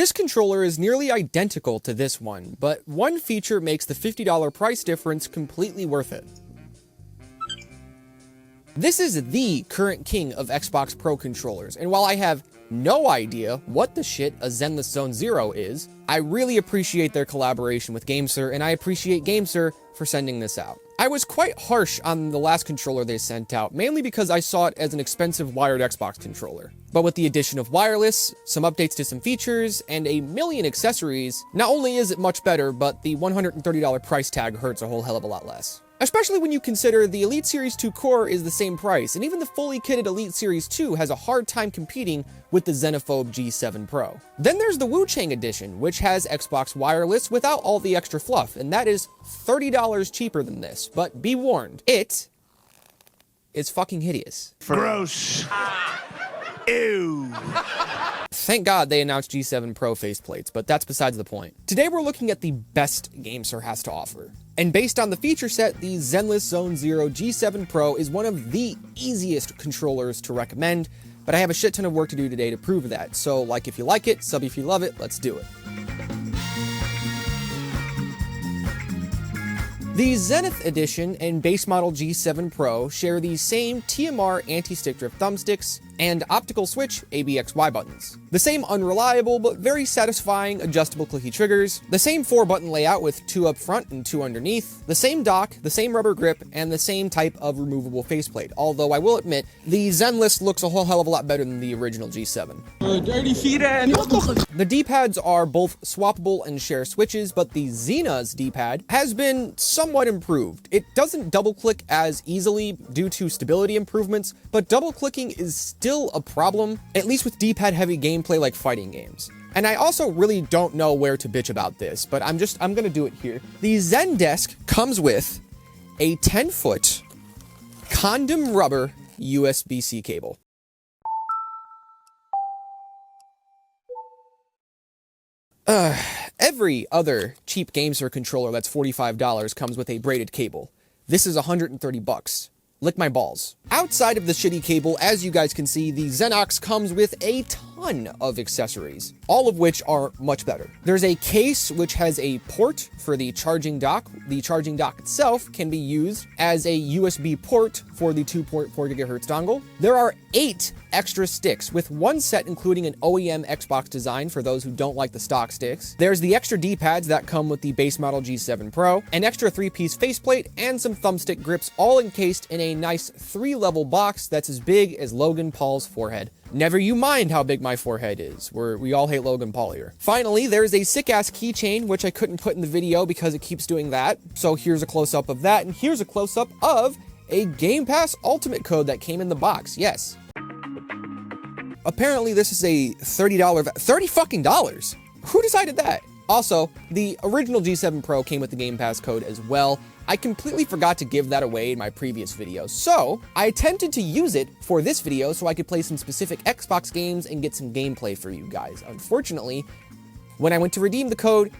This controller is nearly identical to this one, but one feature makes the $50 price difference completely worth it. This is the current king of Xbox Pro controllers, and while I have no idea what the shit a Zenless Zone Zero is, I really appreciate their collaboration with GameSir, and I appreciate GameSir for sending this out. I was quite harsh on the last controller they sent out, mainly because I saw it as an expensive wired Xbox controller. But with the addition of wireless, some updates to some features, and a million accessories, not only is it much better, but the $130 price tag hurts a whole hell of a lot less. Especially when you consider the Elite Series 2 core is the same price, and even the fully kitted Elite Series 2 has a hard time competing with the xenophobe G7 Pro. Then there's the Wu-Chang edition, which has Xbox wireless without all the extra fluff, and that is $30 cheaper than this, but be warned, it is fucking hideous. Gross. Ew. Thank God they announced G7 Pro faceplates, but that's besides the point. Today we're looking at the best GameSir has to offer. And based on the feature set, the Zenless Zone Zero G7 Pro is one of the easiest controllers to recommend, but I have a shit ton of work to do today to prove that. So like if you like it, sub if you love it, let's do it. The Zenith Edition and base model G7 Pro share the same TMR anti-stick drift thumbsticks and optical switch ABXY buttons. The same unreliable but very satisfying adjustable clicky triggers, the same 4-button layout with 2 up front and 2 underneath, the same dock, the same rubber grip, and the same type of removable faceplate, although I will admit, the Zenless looks a whole hell of a lot better than the original G7. Dirty feet and... The D-pads are both swappable and share switches, but the Xena's D-pad has been somewhat improved. It doesn't double-click as easily due to stability improvements, but double-clicking is still a problem, at least with D-pad heavy gameplay like fighting games. And I also really don't know where to bitch about this, but I'm gonna do it here. The Zendesk comes with a 10-foot condom rubber USB-C cable. Every other cheap GameSir controller that's $45 comes with a braided cable. This is $130. Lick my balls. Outside of the shitty cable, as you guys can see, the Xenox comes with a ton of accessories, all of which are much better. There's a case which has a port for the charging dock. The charging dock itself can be used as a USB port for the 2.4 GHz dongle. There are 8 extra sticks, with one set including an OEM Xbox design for those who don't like the stock sticks. There's the extra D-pads that come with the base model G7 Pro, an extra 3-piece faceplate, and some thumbstick grips, all encased in a nice 3-level box that's as big as Logan Paul's forehead. Never you mind how big my forehead is. We all hate Logan Paul here. Finally, there's a sick-ass keychain, which I couldn't put in the video because it keeps doing that. So here's a close-up of that, and here's a close-up of a Game Pass Ultimate code that came in the box. Yes. Apparently this is a $30 fucking dollars. Who decided that? Also, the original G7 Pro came with the Game Pass code as well. I completely forgot to give that away in my previous video, so I attempted to use it for this video so I could play some specific Xbox games and get some gameplay for you guys. Unfortunately, when I went to redeem the code,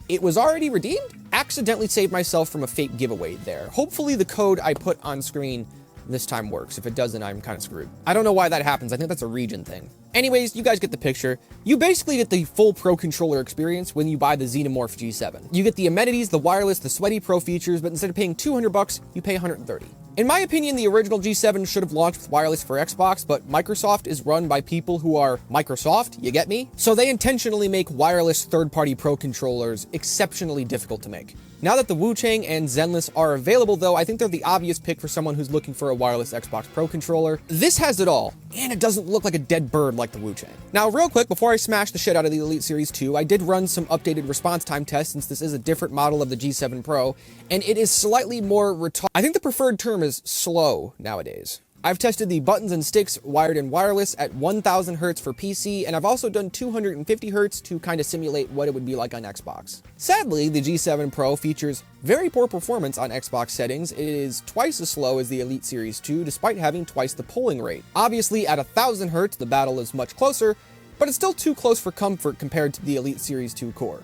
it was already redeemed. Accidentally saved myself from a fake giveaway there. Hopefully the code I put on screen this time works. If it doesn't, I'm kind of screwed. I don't know why that happens. I think that's a region thing. Anyways, you guys get the picture. You basically get the full Pro controller experience when you buy the Xenomorph G7. You get the amenities, the wireless, the sweaty Pro features, but instead of paying $200, you pay $130. In my opinion, the original G7 should have launched with wireless for Xbox, but Microsoft is run by people who are Microsoft, you get me? So they intentionally make wireless third-party Pro controllers exceptionally difficult to make. Now that the Wu-Chang and Zenless are available though, I think they're the obvious pick for someone who's looking for a wireless Xbox Pro controller. This has it all, and it doesn't look like a dead bird like the Wu-Chang. Now real quick, before I smash the shit out of the Elite Series 2, I did run some updated response time tests since this is a different model of the G7 Pro, and it is slightly more I think the preferred term is slow nowadays. I've tested the buttons and sticks wired and wireless at 1000 Hz for PC, and I've also done 250 Hz to kind of simulate what it would be like on Xbox. Sadly, the G7 Pro features very poor performance on Xbox settings. It is twice as slow as the Elite Series 2, despite having twice the polling rate. Obviously, at 1000 Hz, the battle is much closer, but it's still too close for comfort compared to the Elite Series 2 core.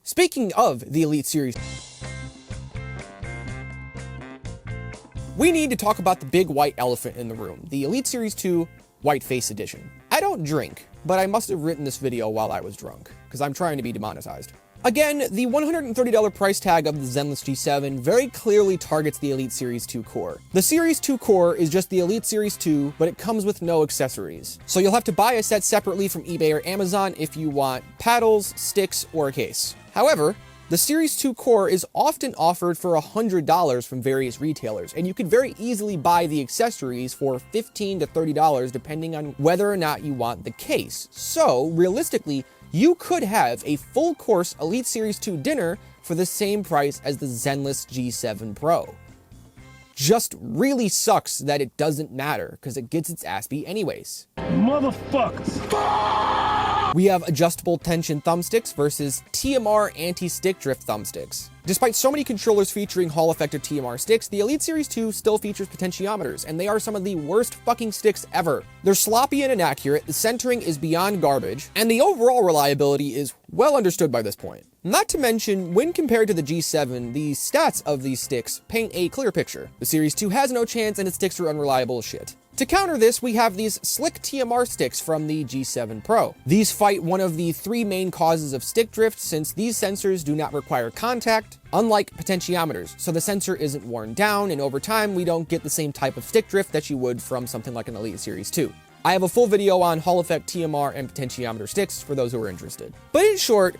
Speaking of the Elite Series, we need to talk about the big white elephant in the room, the Elite Series 2 White Face Edition. I don't drink, but I must have written this video while I was drunk, because I'm trying to be demonetized. Again, the $130 price tag of the Zenless G7 very clearly targets the Elite Series 2 core. The Series 2 core is just the Elite Series 2, but it comes with no accessories. So you'll have to buy a set separately from eBay or Amazon if you want paddles, sticks, or a case. However, the Series 2 core is often offered for $100 from various retailers, and you could very easily buy the accessories for $15 to $30 depending on whether or not you want the case. So, realistically, you could have a full course Elite Series 2 dinner for the same price as the Zenless G7 Pro. Just really sucks that it doesn't matter, because it gets its ass beat anyways. Motherfuckers. We have adjustable tension thumbsticks versus TMR anti-stick drift thumbsticks. Despite so many controllers featuring Hall effect or TMR sticks, the Elite Series 2 still features potentiometers, and they are some of the worst fucking sticks ever. They're sloppy and inaccurate, the centering is beyond garbage, and the overall reliability is well understood by this point. Not to mention, when compared to the G7, the stats of these sticks paint a clear picture. The Series 2 has no chance and its sticks are unreliable as shit. To counter this, we have these slick TMR sticks from the G7 Pro. These fight one of the three main causes of stick drift, since these sensors do not require contact, unlike potentiometers, so the sensor isn't worn down, and over time we don't get the same type of stick drift that you would from something like an Elite Series 2. I have a full video on Hall effect TMR and potentiometer sticks for those who are interested. But in short,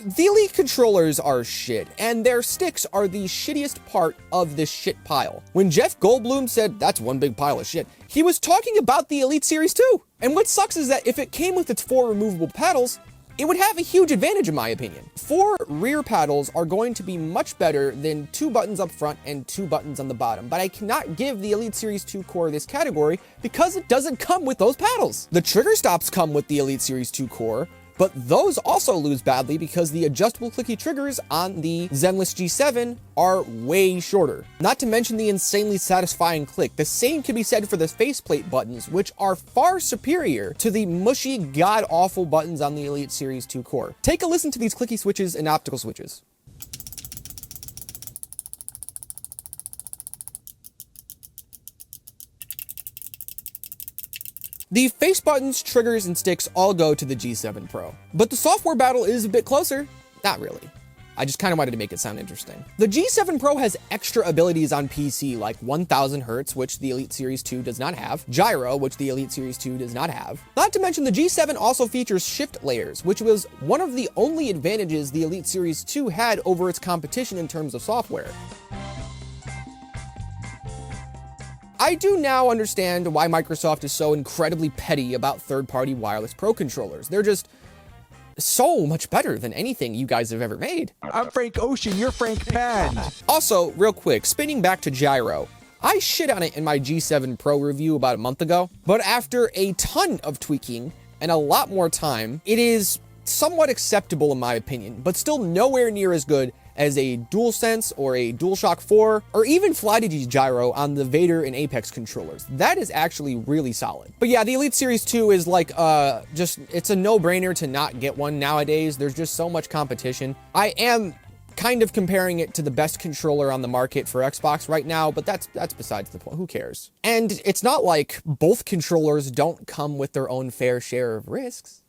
the Elite controllers are shit, and their sticks are the shittiest part of this shit pile. When Jeff Goldblum said that's one big pile of shit, he was talking about the Elite Series 2. And what sucks is that if it came with its 4 removable paddles, it would have a huge advantage in my opinion. 4 rear paddles are going to be much better than 2 buttons up front and 2 buttons on the bottom, but I cannot give the Elite Series 2 core this category because it doesn't come with those paddles. The trigger stops come with the Elite Series 2 core, but those also lose badly because the adjustable clicky triggers on the Zenless G7 are way shorter. Not to mention the insanely satisfying click. The same can be said for the faceplate buttons, which are far superior to the mushy, god-awful buttons on the Elite Series 2 core. Take a listen to these clicky switches and optical switches. The face buttons, triggers, and sticks all go to the G7 Pro. But the software battle is a bit closer. Not really. I just kind of wanted to make it sound interesting. The G7 Pro has extra abilities on PC like 1000 Hz, which the Elite Series 2 does not have, gyro, which the Elite Series 2 does not have. Not to mention the G7 also features shift layers, which was one of the only advantages the Elite Series 2 had over its competition in terms of software. I do now understand why Microsoft is so incredibly petty about third-party wireless Pro controllers. They're just so much better than anything you guys have ever made. I'm Frank Ocean, you're Frank Pan. Also, real quick, spinning back to gyro. I shit on it in my G7 Pro review about a month ago, but after a ton of tweaking and a lot more time, it is somewhat acceptable in my opinion, but still nowhere near as good as a DualSense or a DualShock 4, or even FlyDigi's gyro on the Vader and Apex controllers. That is actually really solid. But yeah, the Elite Series 2 is like, it's a no-brainer to not get one nowadays. There's just so much competition. I am kind of comparing it to the best controller on the market for Xbox right now, but that's besides the point. Who cares? And it's not like both controllers don't come with their own fair share of risks.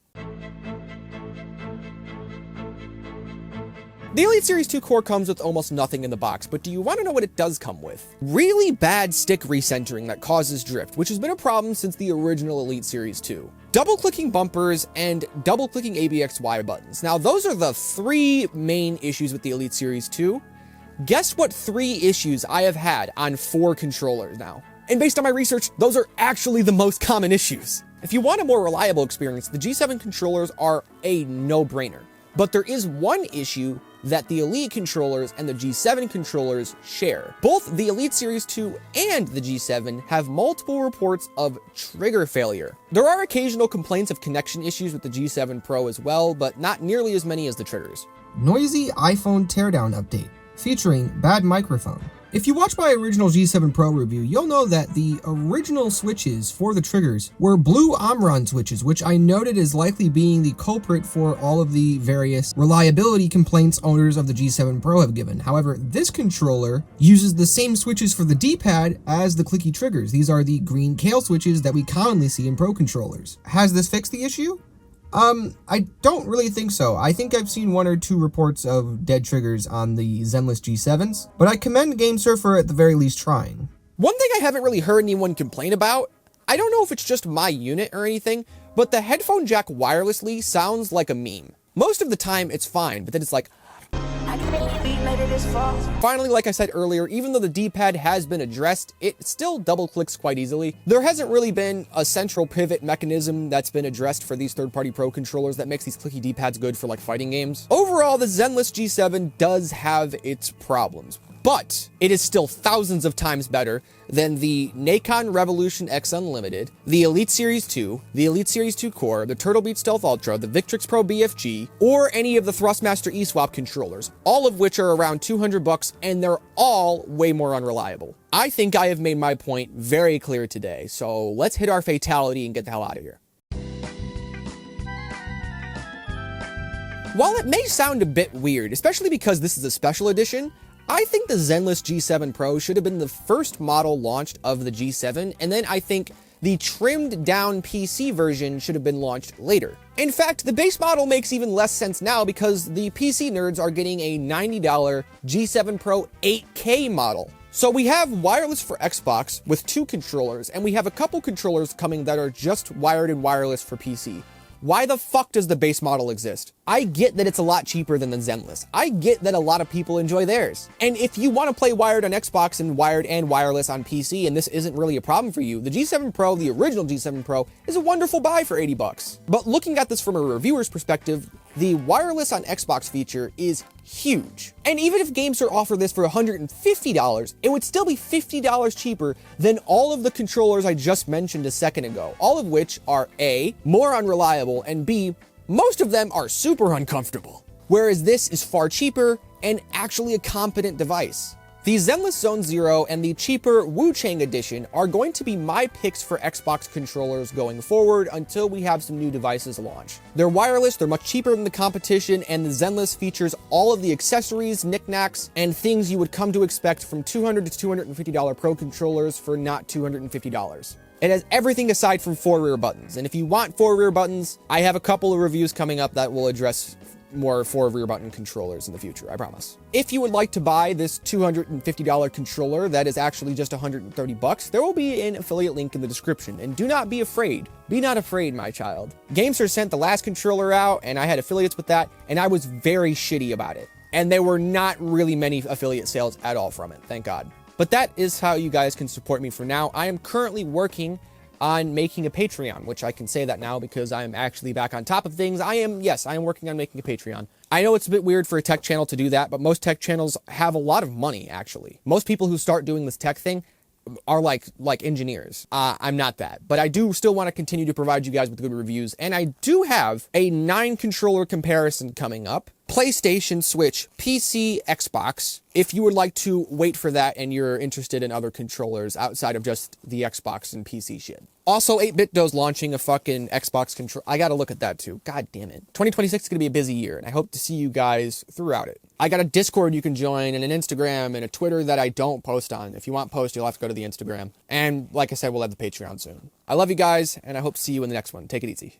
The Elite Series 2 core comes with almost nothing in the box, but do you want to know what it does come with? Really bad stick recentering that causes drift, which has been a problem since the original Elite Series 2. Double-clicking bumpers and double-clicking ABXY buttons. Now, those are the 3 main issues with the Elite Series 2. Guess what 3 issues I have had on 4 controllers now? And based on my research, those are actually the most common issues. If you want a more reliable experience, the G7 controllers are a no-brainer. But there is one issue that the Elite controllers and the G7 controllers share. Both the Elite Series 2 and the G7 have multiple reports of trigger failure. There are occasional complaints of connection issues with the G7 Pro as well, but not nearly as many as the triggers. Noisy iPhone teardown update featuring bad microphone. If you watch my original G7 Pro review, you'll know that the original switches for the triggers were blue Omron switches, which I noted as likely being the culprit for all of the various reliability complaints owners of the G7 Pro have given. However, this controller uses the same switches for the D-pad as the clicky triggers. These are the green Kale switches that we commonly see in Pro controllers. Has this fixed the issue? I don't really think so. I think I've seen 1 or 2 reports of dead triggers on the Zenless G7s, but I commend GameSir for at the very least trying. One thing I haven't really heard anyone complain about, I don't know if it's just my unit or anything, but the headphone jack wirelessly sounds like a meme. Most of the time it's fine, but then it's like, finally, like I said earlier, even though the D-pad has been addressed, it still double clicks quite easily. There hasn't really been a central pivot mechanism that's been addressed for these third-party Pro controllers that makes these clicky D-pads good for like fighting games. Overall, the Zenless G7 does have its problems, but it is still thousands of times better than the Nacon Revolution X Unlimited, the Elite Series 2, the Elite Series 2 Core, the Turtle Beach Stealth Ultra, the Victrix Pro BFG, or any of the Thrustmaster eSwap controllers, all of which are around 200 bucks, and they're all way more unreliable. I think I have made my point very clear today, so let's hit our fatality and get the hell out of here. While it may sound a bit weird, especially because this is a special edition, I think the Zenless G7 Pro should have been the first model launched of the G7, and then I think the trimmed down PC version should have been launched later. In fact, the base model makes even less sense now because the PC nerds are getting a $90 G7 Pro 8K model. So we have wireless for Xbox with 2 controllers, and we have a couple controllers coming that are just wired and wireless for PC. Why the fuck does the base model exist? I get that it's a lot cheaper than the Zenless. I get that a lot of people enjoy theirs. And if you want to play wired on Xbox and wired and wireless on PC, and this isn't really a problem for you, the G7 Pro, the original G7 Pro, is a wonderful buy for 80 bucks. But looking at this from a reviewer's perspective, the wireless on Xbox feature is huge. And even if GameSir offered this for $150, it would still be $50 cheaper than all of the controllers I just mentioned a second ago, all of which are A, more unreliable, and B, most of them are super uncomfortable. Whereas this is far cheaper and actually a competent device. The Zenless Zone Zero and the cheaper Wu Chang edition are going to be my picks for Xbox controllers going forward until we have some new devices launch. They're wireless, they're much cheaper than the competition, and the Zenless features all of the accessories, knickknacks, and things you would come to expect from $200 to $250 Pro controllers for not $250. It has everything aside from 4 rear buttons, and if you want 4 rear buttons, I have a couple of reviews coming up that will address more 4 rear button controllers in the future, I promise. If you would like to buy this $250 controller that is actually just 130 bucks, there will be an affiliate link in the description, and do not be afraid. Be not afraid, my child. GameSir sent the last controller out, and I had affiliates with that, and I was very shitty about it. And there were not really many affiliate sales at all from it, thank God. But that is how you guys can support me for now. I am currently working on making a Patreon, which I can say that now because I am actually back on top of things. I am working on making a Patreon. I know it's a bit weird for a tech channel to do that, but most tech channels have a lot of money, actually. Most people who start doing this tech thing are like engineers. I'm not that, but I do still want to continue to provide you guys with good reviews, and I do have a 9 controller comparison coming up. PlayStation, Switch, PC, Xbox. If you would like to wait for that and you're interested in other controllers outside of just the Xbox and PC shit. Also, 8BitDo's launching a fucking Xbox control. I gotta look at that too. God damn it. 2026 is gonna be a busy year, and I hope to see you guys throughout it. I got a Discord you can join, and an Instagram, and a Twitter that I don't post on. If you want post, you'll have to go to the Instagram. And like I said, we'll have the Patreon soon. I love you guys, and I hope to see you in the next one. Take it easy.